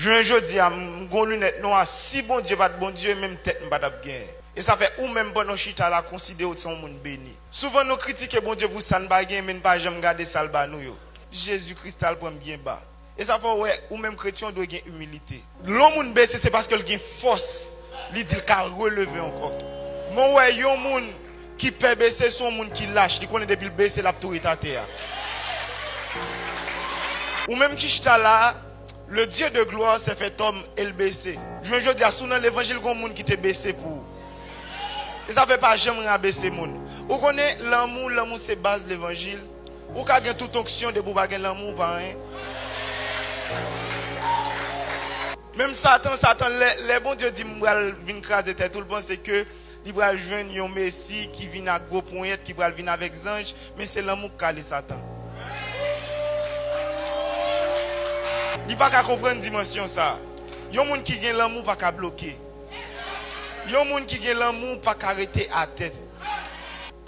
Je dis à mon lunette noire, si bon Dieu pas de bon Dieu, même tête pas bien. Et ça fait ou même bon chita la considérer son monde béni. Souvent nous critiquons bon Dieu pour ça ne pas bien, mais pas jamais garder ça le bas nous yo. Jésus-Christ a le prend bien bas. Et ça fait ouais, ou même chrétien doit gagner humilité. L'homme baissé c'est parce qu'il a force. Il dit qu'il a relevé encore. Mon ouais, yon moun qui peut baisser son monde qui lâche, il connaît depuis le baisser l'autorité à terre. Ou même qui chita là, le Dieu de gloire s'est fait homme et le baisser. Je veux dire, sous l'évangile, il y a un monde qui te baissé pour. Et ça ne fait pas jamais rabaisser le monde. Vous connaissez l'amour c'est base de l'évangile. Vous avez toute onction de vous avoir l'amour par rien. Même Satan, les bons Dieu dit qu'il vient craser tout le monde, c'est que il va joindre un Messie qui vient à gros point, qui va venir avec les anges, mais c'est l'amour qui a Satan. Il ne peut pas comprendre la dimension ça. Il y a des gens qui ont l'amour pas qu'à bloquer. Il y a des gens qui ont l'amour pas qu'à arrêter à tête.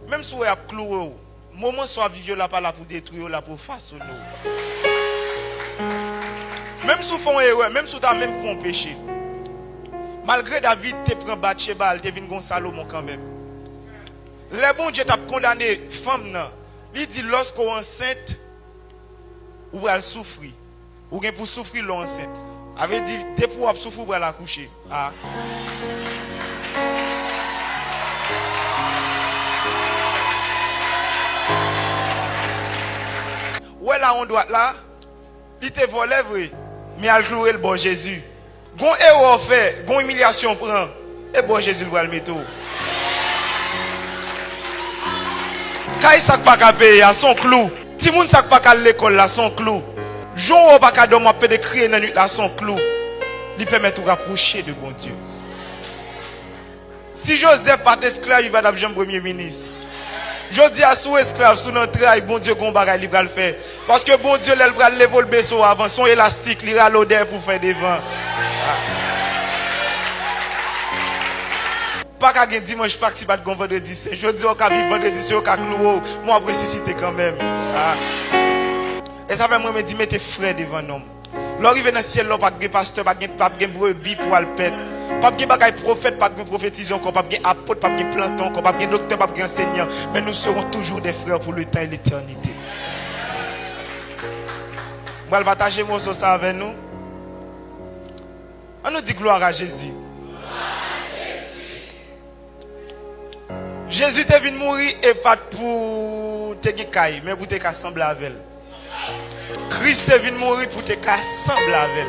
Même si vous avez cloué, moment soit vivre là pas là pour détruire là pour façonner. Même si vous font erreur, même si vous avez même fait un péché. Malgré David te prend Bathsheba, te vient gon Salomon quand même. Les bons Dieu t'a condamné femme nan. Il dit lorsqu'on est enceinte, ou elle souffrir. Ou bien pour souffrir l'enceinte. Avait dit dès pour souffrir pour la coucher. Ah. Ouais là on doit là. Il te volé vrai. Mais elle clouer le bon Jésus. Gon erreur fait, gon humiliation prend. Et bon Jésus le va le mettre. Quand ça pas qu'à payer à son clou. Ti moun ça pas qu'à l'école là son clou. Jean pas qu'à dormir peut de crier dans nuit là son clou. Il permet de rapprocher de bon Dieu. Si Joseph pas esclave, il va devenir premier ministre. Je dis à sous esclave, sous notre travail, bon Dieu, bon bagay, il va le faire. Parce que bon Dieu, il va lever le vaisseau avant, son élastique, il ira l'odeur pour faire des vents. Pas qu'à gagner dimanche, pas que si pas de vendredi, c'est. Je dis, on va vivre vendredi, c'est au cas cloué, moi, après ressusciter quand même. Et ça fait, moi, me dit, mettez frère devant nous. L'arrivée dans le ciel, pas de pasteur, pas de brebis pour le pète. Pas de bagay prophète, pas de prophétisation, pas de apôtre, pas de planton, pas de docteur, pas de enseignant. Mais nous serons toujours des frères pour le temps et l'éternité. Je vais partager mon ça avec nous. On nous dit gloire à Jésus. Jésus est venu mourir et pas pour te cailler, mais pour te assembler avec elle. Christ est venu mourir pour te assembler avec elle.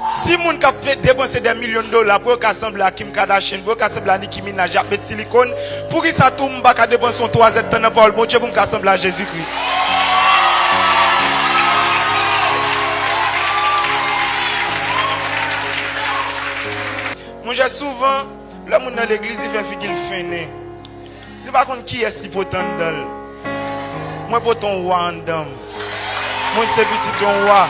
Si moun ka fait dépenser des millions de dollars pour assembler à Kim Kardashian, pour assembler à Nicki Minaj, à mettre silicone, pour qui ça tombe pas ka dépenser son 3 ans dans Paul, bon Dieu pour assembler à Jésus-Christ. Moi j'ai souvent là moun dans l'église il fait figure fainé. Il pas contre qui est si potent dans. Moi poton roi en dame. Moi c'est petit roi.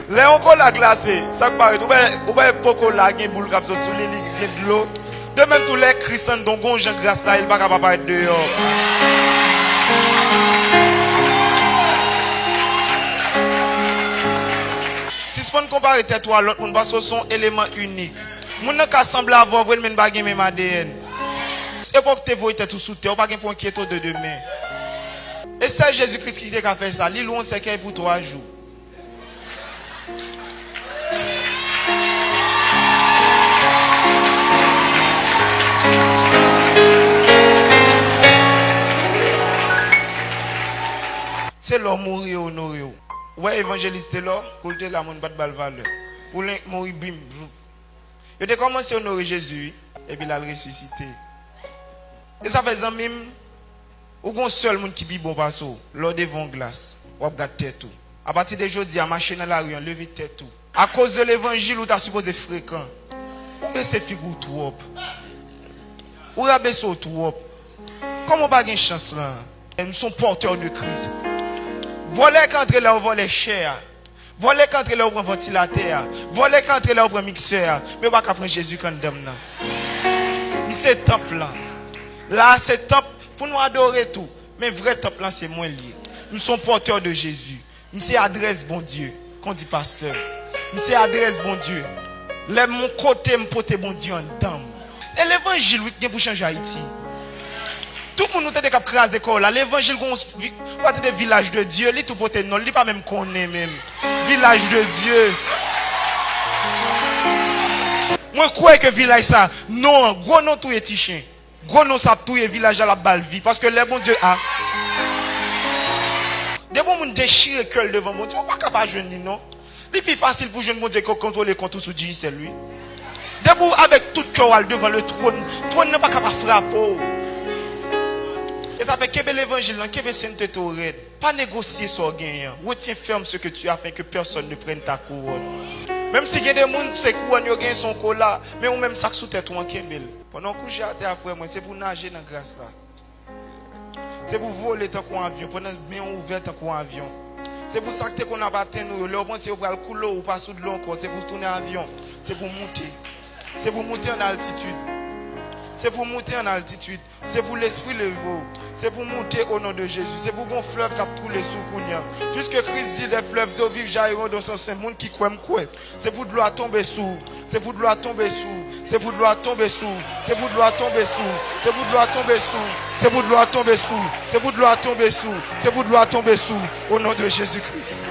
Les encore la glacée, ça paraît, ou bien beaucoup la gain boule cap sur les de l'eau. De même tous les chrétiens dont gon Jean grâce là, il pas capable paraître dehors. Si ce qu'on compare tête à l'autre, parce que sont éléments uniques. Mon n'a qu'à sembler avoir vraiment une bague même ADN. C'est pas que tu vois tout sous terre, pas pour inquiéter de demain. Et c'est Jésus-Christ qui t'a fait ça. L'île on sait qu'il pour 3 jours. C'est l'homme mourir honoré. Ouais, évangéliste là, pour le la monde pas de balle valeur. Pour le mourir bim. Il a commencé à honorer Jésus et puis il a ressuscité. Et ça fait même ou gon seul monde qui bi bon passo, lors devant glace, ou regarde tête tout. À partir de aujourd'hui, à marcher dans la rue, lever tête tout. À cause de l'évangile où tu as supposé fréquent. Ou baisser figure trop. Ou rabaisser trop. Comment pas une chance là? Nous sommes porteurs de Christ. Voler qu'entre là, on vole cher. Voler qu'entre là, on prend ventilateur. Voler qu'entre là, on prend mixeur. Mais pas qu'après Jésus quand dame là. C'est temple là. Là, c'est temple. Pour nous adorer tout. Mais vrai top là, c'est moins lié. Nous sommes porteurs de Jésus. Nous sommes adresse bon Dieu. Qu'on dit pasteur. Nous sommes adresse bon Dieu. Lève mon côté, me porter bon Dieu en dedans. Et l'évangile, oui, qui pour changer Haïti. Tout le monde nous a crasé là. L'évangile, c'est des villages de Dieu. Il tout porté non, il pas même connaît même. Village de Dieu. Moi, je crois que village ça, non, gros non tout est tichin. Gros non ça tout est village à la balle vie. Parce que le bon Dieu a. Des bons gens déchirent le cœur devant mon Dieu. On n'est pas capable de jeûner, non? C'est plus facile pour jeûner mon Dieu que contrôler le compte sous Dieu, c'est lui. Des bons avec tout cœur devant le trône. Le trône n'est pas capable de frapper. Et ça fait que l'évangile, que sainteté au raid. Pas négocier sur gain. Retiens ferme ce que tu as afin que personne ne prenne ta couronne. Même si il y a des gens qui ont son cola, mais ou même ça sous tête ou en kembel. Pendant que j'ai à terre, frère, c'est pour nager dans la grâce là. C'est pour voler tant qu'on avion, pendant bien ouvert tant qu'on avion. C'est pour ça que qu'on a battu nous, le bon c'est pour le couloir ou pas sous de l'eau encore, c'est pour tourner avion, c'est pour monter. C'est pour monter en altitude. C'est pour monter en altitude. C'est pour l'esprit levé. C'est pour monter au nom de Jésus. C'est pour bon fleuve qui a coulé sous Kounia. Puisque Christ dit des fleuves d'eau vive jailliront dans son sein. Monde qui croit. C'est pour de l'eau à tomber sous. C'est pour de l'eau à tomber sous. C'est pour de l'eau à tomber sous. C'est pour de l'eau à tomber sous. C'est pour de l'eau à tomber sous. C'est pour de l'eau à tomber sous. C'est pour de l'eau à tomber sous. C'est pour de l'eau à tomber sous. Au nom de Jésus-Christ.